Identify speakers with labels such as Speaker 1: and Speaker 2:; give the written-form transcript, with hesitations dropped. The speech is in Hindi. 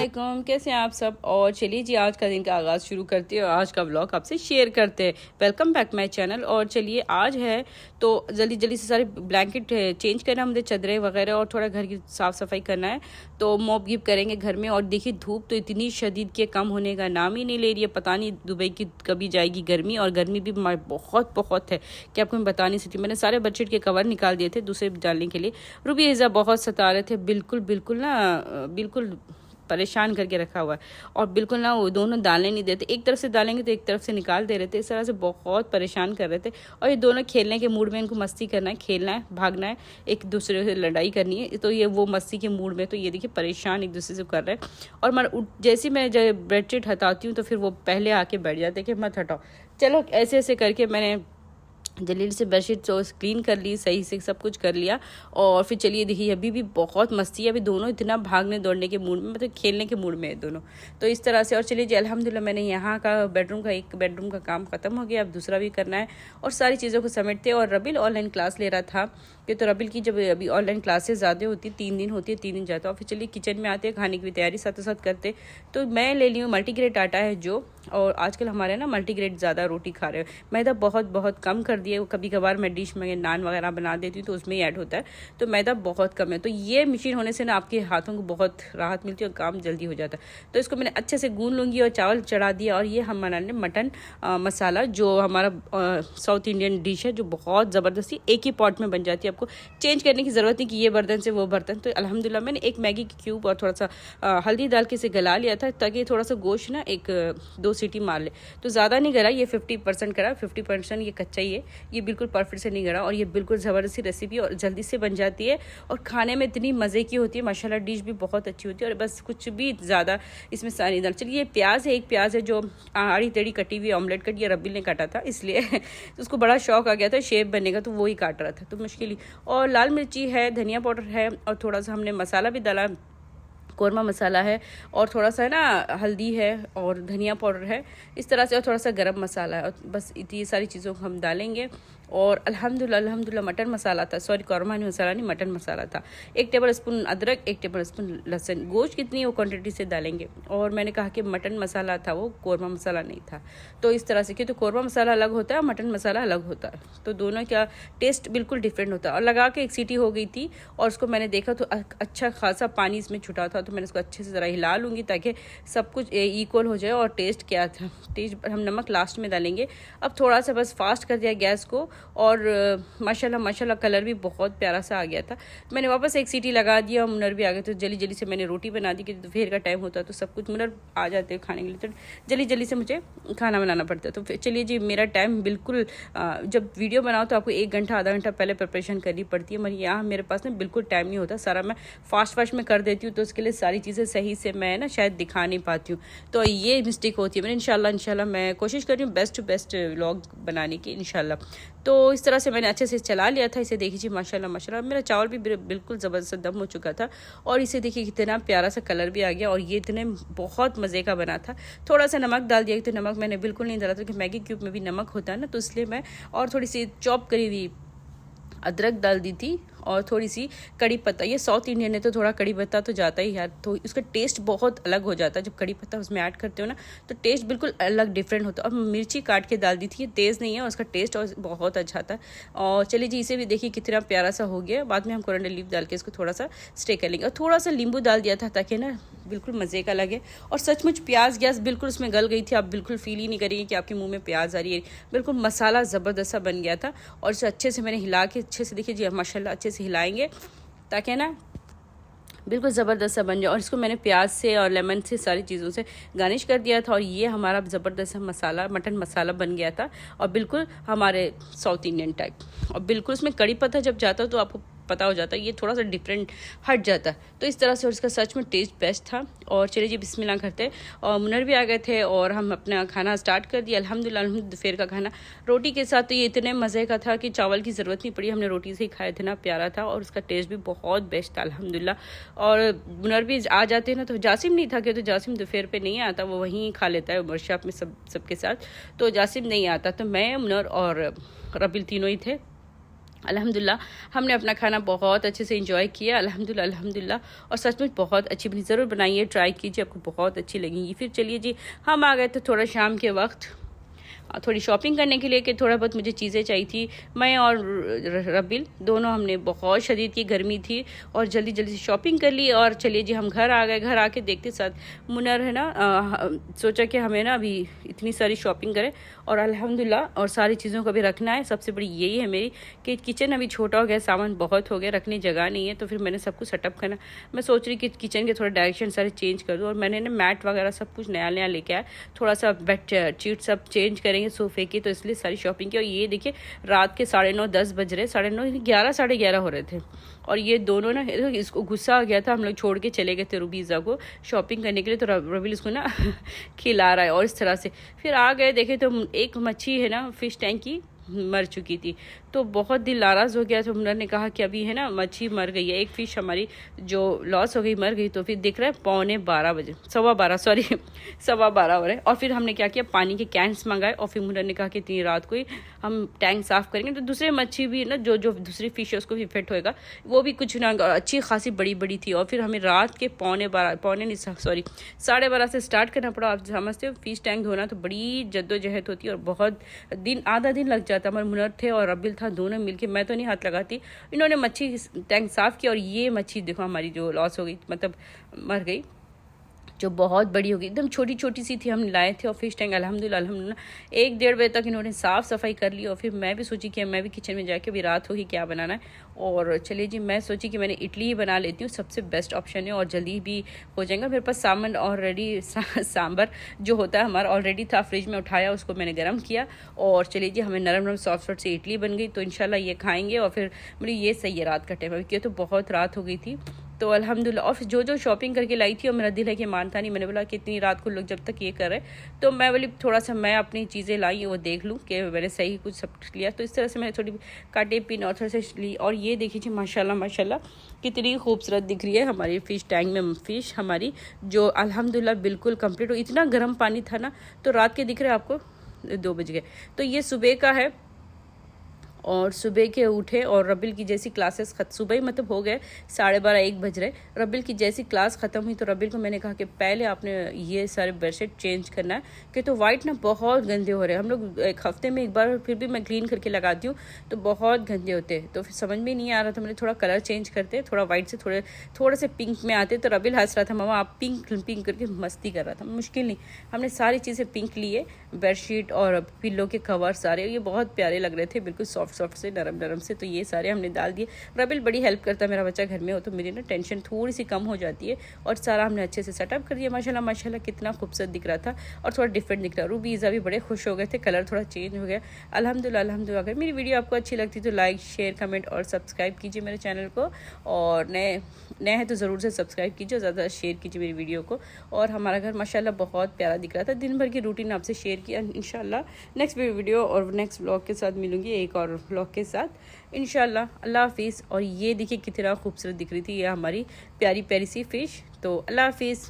Speaker 1: वालेकुम, कैसे हैं आप सब। और चलिए जी, आज का दिन का आगाज़ शुरू करते हैं और आज का व्लॉग आपसे शेयर करते हैं। Welcome back my channel. और चलिए आज है तो जल्दी जल्दी से सारे ब्लैंकेट चेंज करना है मुझे, चादरें वगैरह, और थोड़ा घर की साफ़ सफाई करना है। तो मॉप गिप करेंगे घर में। और देखिए धूप तो इतनी शदीद के कम होने का नाम ही नहीं ले रही है। पता नहीं दुबई की कभी जाएगी गर्मी। और गर्मी भी बहुत बहुत है कि आपको मैं बता नहीं सकती। मैंने सारे बेडशीट के कवर निकाल दिए थे दूसरे डालने के लिए। रूबी हिज़ा बहुत सता रहे थे, बिल्कुल बिल्कुल ना, बिल्कुल परेशान करके रखा हुआ है। और बिल्कुल ना वो दोनों डालने नहीं देते, एक तरफ से डालेंगे तो एक तरफ से निकाल दे रहे थे। इस तरह से बहुत परेशान कर रहे थे। और ये दोनों खेलने के मूड में, इनको मस्ती करना है, खेलना है, भागना है, एक दूसरे से लड़ाई करनी है। तो ये वो मस्ती के मूड में, तो ये देखिए परेशान एक दूसरे से कर रहे हैं। और जैसे मैं जब बेडशीट हटाती हूँ तो फिर वो पहले आके बैठ जाते कि मत हटाओ। चलो ऐसे ऐसे करके मैंने जल्दी से बेडशीट तो क्लीन कर ली, सही से सब कुछ कर लिया। और फिर चलिए देखिए अभी भी बहुत मस्ती है। अभी दोनों इतना भागने दौड़ने के मूड में, मतलब खेलने के मूड में है दोनों। तो इस तरह से। और चलिए जी अल्हम्दुलिल्लाह मैंने यहाँ का एक बेडरूम का काम ख़त्म हो गया। अब दूसरा भी करना है और सारी चीज़ों को समेटते। और रबिल ऑनलाइन क्लास ले रहा था कि तो रबिल की जब अभी ऑनलाइन क्लासेस ज़्यादा होती, 3 दिन होती है, 3 दिन जाता है। और फिर चलिए किचन में आते हैं, खाने की भी तैयारी साथ साथ करते। तो मैं ले ली हूँ मल्टीग्रेन आटा है जो। और आजकल हमारे ना मल्टीग्रेन ज़्यादा रोटी खा रहे हैं। मैदा बहुत बहुत कम कर दिया। कभी कभार मैं डिश में नान वगैरह बना देती हूँ तो उसमें ही ऐड होता है। तो मैदा बहुत कम है। तो ये मशीन होने से ना आपके हाथों को बहुत राहत मिलती है और काम जल्दी हो जाता है। तो इसको मैंने अच्छे से गूंद लूँगी और चावल चढ़ा दिया। और ये हम बनाने मटन मसाला, जो हमारा साउथ इंडियन डिश है, जो बहुत ज़बरदस्ती एक ही पॉट में बन जाती है। आपको चेंज करने की ज़रूरत नहीं कि ये बर्तन से वो बर्तन। तो अल्हम्दुलिल्लाह मैंने एक मैगी की क्यूब और थोड़ा सा हल्दी डाल के इसे गला लिया था, ताकि थोड़ा सा गोश्त ना 1-2 सीटी मार ले। तो ज़्यादा नहीं गला, ये 50% करा, 50% ये कच्चा ही है। ये बिल्कुल परफेक्ट से नहीं गला। और ये बिल्कुल ज़बरदस्ती रेसिपी और जल्दी से बन जाती है और खाने में इतनी मज़े की होती है। माशाल्लाह डिश भी बहुत अच्छी होती है। और बस कुछ भी ज़्यादा इसमें सारी दाल। चलिए ये प्याज है, एक प्याज है जो आड़ी टेढ़ी कटी हुई ऑमलेट कट, ये रबिल ने काटा था इसलिए तो उसको बड़ा शौक आ गया था शेप बनने का, तो वो ही काट रहा था, तो मुश्किल ही। और लाल मिर्ची है, धनिया पाउडर है, और थोड़ा सा हमने मसाला भी डाला, कौरमा मसाला है, और थोड़ा सा है ना हल्दी है और धनिया पाउडर है इस तरह से, और थोड़ा सा गरम मसाला है। और बस इतनी सारी चीज़ों को हम डालेंगे। और अल्हम्दुलिल्लाह मटन मसाला था, सॉरी कौरमा मसाला नहीं, मटन मसाला था। 1 टेबल स्पून अदरक, 1 टेबल स्पून लहसुन। गोश्त कितनी वो क्वांटिटी से डालेंगे। और मैंने कहा कि मटन मसाला था वो, कौरमा मसाला नहीं था। तो इस तरह से, कि तो कौरमा मसाला अलग होता है और मटन मसाला अलग होता है, तो दोनों का टेस्ट बिल्कुल डिफरेंट होता है। और लगा के 1 सीटी हो गई थी और उसको मैंने देखा तो अच्छा खासा पानी इसमें छुटा था। तो मैंने इसको अच्छे से ज़रा हिला लूँगी ताकि सब कुछ इक्वल हो जाए। और टेस्ट क्या था, टेस्ट हम नमक लास्ट में डालेंगे। अब थोड़ा सा बस फास्ट कर दिया गैस को। और माशाल्लाह कलर भी बहुत प्यारा सा आ गया था। मैंने वापस 1 सीटी लगा दिया और मुनर भी आ गए। तो जल्दी जल्दी से मैंने रोटी बना दी, कि दोपहर का टाइम होता है तो सब कुछ मुनर आ जाते हैं खाने के लिए, तो जल्दी जल्दी से मुझे खाना बनाना पड़ता है। तो फिर चलिए जी, मेरा टाइम बिल्कुल जब वीडियो बनाओ तो आपको 1 घंटा आधा घंटा पहले प्रिपरेशन करनी पड़ती है। मगर यहाँ मेरे पास ना बिल्कुल टाइम नहीं होता, सारा मैं फास्ट में कर देती हूँ। तो उसके लिए सारी चीज़ें सही से मैं ना शायद दिखा नहीं पाती हूँ, तो ये मिस्टेक होती है। मैंने इंशाल्लाह मैं कोशिश कर रही हूँ बेस्ट टू बेस्ट व्लॉग बनाने की इंशाल्लाह। तो इस तरह से मैंने अच्छे से चला लिया था इसे। देखिए माशाल्लाह मेरा चावल भी बिल्कुल ज़बरदस्त दम हो चुका था। और इसे देखिए कितना प्यारा सा कलर भी आ गया। और ये इतने बहुत मज़े का बना था। थोड़ा सा नमक डाल दिया, तो नमक मैंने बिल्कुल नहीं डाला था, कि मैगी क्यूब में भी नमक होता है ना, तो इसलिए मैं और थोड़ी सी चॉप करी हुई अदरक डाल दी थी, और थोड़ी सी कड़ी पत्ता। ये साउथ इंडियन है तो थोड़ा कड़ी पत्ता तो जाता ही यार, तो उसका टेस्ट बहुत अलग हो जाता है जब कड़ी पत्ता उसमें ऐड करते हो ना, तो टेस्ट बिल्कुल अलग डिफरेंट होता है। और मिर्ची काट के डाल दी थी, ये तेज़ नहीं है, उसका टेस्ट और बहुत अच्छा था। और चलिए जी, इसे भी देखिए कितना प्यारा सा हो गया। बाद में हम कोरिएंडर लीफ डाल के इसको थोड़ा सा स्टे कर लेंगे। और थोड़ा सा नींबू डाल दिया था ताकि ना बिल्कुल मज़े का लगे। और सचमुच प्याज गैस बिल्कुल उसमें गल गई थी, आप बिल्कुल फील ही नहीं करेंगे कि आपके मुंह में प्याज आ रही है। बिल्कुल मसाला ज़बरदस्त सा बन गया था। और इसे अच्छे से मैंने हिला के अच्छे से, देखिए जी माशाल्लाह अच्छे से हिलाएंगे ताकि ना बिल्कुल ज़बरदस्त सा बन जाए। और इसको मैंने प्याज से और लेमन से सारी चीज़ों से गार्निश कर दिया था। और ये हमारा ज़बरदस्त सा मसाला, मटन मसाला बन गया था, और बिल्कुल हमारे साउथ इंडियन टाइप। और बिल्कुल उसमें कड़ी पत्ता जब जाता है तो आपको पता हो जाता है, ये थोड़ा सा डिफरेंट हट जाता है। तो इस तरह से, और इसका सच में टेस्ट बेस्ट था। और चलिए जी बिस्मिल्लाह करते हैं। और मुनर भी आ गए थे और हम अपना खाना स्टार्ट कर दिया। अल्हम्दुलिल्लाह दोपहर का खाना रोटी के साथ, तो ये इतने मज़े का था कि चावल की ज़रूरत नहीं पड़ी, हमने रोटी से ही खाए थे ना, प्यारा था। और उसका टेस्ट भी बहुत बेस्ट था अल्हम्दुलिल्लाह। और मुनर भी आ जाते हैं ना, तो जासिम नहीं था, कि तो जासिम दोपहर पे नहीं आता, वो वहीं खा लेता है वर्कशॉप में सबके साथ। तो जासिम नहीं आता, तो मैं, मुनर और रबिल तीनों ही थे। अल्हम्दुलिल्लाह हमने अपना खाना बहुत अच्छे से एंजॉय किया। अल्हम्दुलिल्लाह अल्हम्दुलिल्लाह, और सचमुच बहुत अच्छी बनी। ज़रूर बनाइए, ट्राई कीजिए, आपको बहुत अच्छी लगेंगी। फिर चलिए जी, हम आ गए थे थोड़ा शाम के वक्त थोड़ी शॉपिंग करने के लिए, कि थोड़ा बहुत मुझे चीज़ें चाहिए थी। मैं और रबिल दोनों, हमने बहुत शदीद की गर्मी थी और जल्दी जल्दी से शॉपिंग कर ली। और चलिए जी, हम घर आ गए। घर आके देखते साथ मुनर है ना, सोचा कि हमें ना अभी इतनी सारी शॉपिंग करें और अल्हम्दुलिल्लाह और सारी चीज़ों को भी रखना है। सबसे बड़ी यही है मेरी कि किचन अभी छोटा हो गया, सामान बहुत हो गया, रखने जगह नहीं है, तो फिर मैंने सब कुछ सेटअप करना। मैं सोच रही कि किचन के थोड़ा डायरेक्शन सारे चेंज कर दूँ, और मैंने ना मैट वगैरह सब कुछ नया नया लेके आया। थोड़ा सा बेड शीट सब चेंज करेंगे सोफे की, तो इसलिए सारी शॉपिंग की। और ये देखिए, रात के 9:30 10 बज रहे, 9:30 11 11:30 हो रहे थे। और ये दोनों ना, इसको गुस्सा आ गया था, हम लोग छोड़ के चले गए थे रुबीज़ा को शॉपिंग करने के लिए, तो रबील इसको ना खिला रहा है। और इस तरह से फिर आ गए, देखे तो एक मच्छी है ना फिश टैंक की मर चुकी थी, तो बहुत दिल नाराज़ हो गया। तो उन्होंने ने कहा कि अभी है ना मच्छी मर गई है, एक फ़िश हमारी जो लॉस हो गई मर गई। तो फिर दिख रहा है 11:15 बजे, 12:15 सॉरी 12:15 हो रहे। और फिर हमने क्या किया, पानी के कैंस मंगाए, और फिर उन्होंने कहा कि इतनी रात को ही हम टैंक साफ़ करेंगे, तो दूसरे मच्छी भी ना, जो जो दूसरी फ़िश है उसको भी इफेक्ट होएगा। वो भी कुछ ना, अच्छी खासी बड़ी बड़ी थी। और फिर हमें रात के 12:30 से स्टार्ट करना पड़ा। आप समझते हो, फ़िश टैंक धोना तो बड़ी जद्दोजहद होती है, और बहुत दिन, आधा दिन लग जाता। हमारे मुनर थे और रबिल था, दोनों मिलके, मैं तो नहीं हाथ लगाती। इन्होंने मच्छी टैंक साफ़ किया, और ये मच्छी देखो हमारी जो लॉस हो गई, मतलब मर गई, जो बहुत बड़ी हो गई, एकदम छोटी छोटी सी थी, हम लाए थे। और फिश टैंक अल्हम्दुलिल्लाह अल्हम्दुलिल्लाह 1 डेढ़ बजे तक इन्होंने साफ़ सफाई कर ली। और फिर मैं भी सोची कि मैं भी किचन में जाके, अभी रात होगी, क्या बनाना है। और चलिए जी, मैं सोची कि मैंने इडली ही बना लेती हूँ, सबसे बेस्ट ऑप्शन है और जल्दी भी हो जाएगा। मेरे पास सामान ऑलरेडी सांबर जो होता है हमारा ऑलरेडी था, फ्रिज में उठाया, उसको मैंने गर्म किया। और चलिए जी, हमें नरम नरम सॉफ्ट सॉफ्ट से इडली बन गई, तो इंशाल्लाह ये खाएंगे। और फिर मेरी ये सही है रात का टाइम, अभी क्यों तो बहुत रात हो गई थी, तो अल्हम्दुलिल्लाह। और फिर जो जो शॉपिंग करके लाई थी, और मेरा दिल है कि मानता नहीं, मैंने बोला कि इतनी रात को लोग जब तक ये कर रहे, तो मैं बोली थोड़ा सा मैं अपनी चीज़ें लाई वो देख लूँ कि मैंने सही कुछ सब लिया। तो इस तरह से मैंने थोड़ी काटे पिन और थोड़ा सा ली। और ये देखिए माशाल्लाह माशाल्लाह कितनी खूबसूरत दिख रही है हमारी फ़िश टैंक में फ़िश हमारी, जो अल्हम्दुलिल्लाह बिल्कुल कंप्लीट हो। इतना गर्म पानी था ना, तो रात के दिख रहे आपको 2 बज गए। तो ये सुबह का है, और सुबह के उठे, और रबिल की जैसी क्लासेस सुबह ही मतलब हो गए 12:30 1 बज रहे। रबिल की जैसी क्लास ख़त्म हुई, तो रबिल को मैंने कहा कि पहले आपने ये सारे बेडशीट चेंज करना है, कि तो वाइट ना बहुत गंदे हो रहे हैं। हम लोग एक हफ्ते में एक बार फिर भी मैं क्लीन करके लगाती हूँ, तो बहुत गंदे होते हैं। तो फिर समझ में नहीं आ रहा था, मैंने थोड़ा कलर चेंज करते, थोड़ा वाइट से थोड़े से पिंक में आते। तो रबिल हंस रहा था, मामा आप पिंक पिंक करके मस्ती कर रहा था। मुश्किल नहीं, हमने सारी चीज़ें पिंक लिए, बेडशीट और पिल्लो के कवर सारे, ये बहुत प्यारे लग रहे थे, बिल्कुल सॉफ्ट सॉफ्ट से, नरम नरम से। तो ये सारे हमने डाल दिए। रबिल बड़ी हेल्प करता है, मेरा बच्चा घर में हो तो मेरी ना टेंशन थोड़ी सी कम हो जाती है। और सारा हमने अच्छे से सेटअप कर दिया। माशाल्लाह माशाल्लाह कितना खूबसूरत दिख रहा था, और थोड़ा डिफरेंट दिख रहा। रूबीज़ा भी बड़े खुश हो गए थे, कलर थोड़ा चेंज हो गया। अल्हम्दुलिल्लाह अल्हम्दुलिल्लाह। अगर मेरी वीडियो आपको अच्छी लगती तो लाइक शेयर कमेंट और सब्सक्राइब कीजिए मेरे चैनल को, और नए हैं तो ज़रूर से सब्सक्राइब कीजिए, ज़्यादा शेयर कीजिए मेरी वीडियो को। और हमारा घर माशाल्लाह बहुत प्यारा दिख रहा था। दिन भर की रूटीन आपसे शेयर किया। इंशाल्लाह नेक्स्ट वीडियो और नेक्स्ट व्लॉग के साथ मिलूंगी, एक और व्लॉग के साथ इंशाल्लाह। अल्लाह हाफिज़। और ये देखिए कितना खूबसूरत दिख रही थी ये हमारी प्यारी प्यारी सी फ़िश। तो अल्लाह हाफिज़।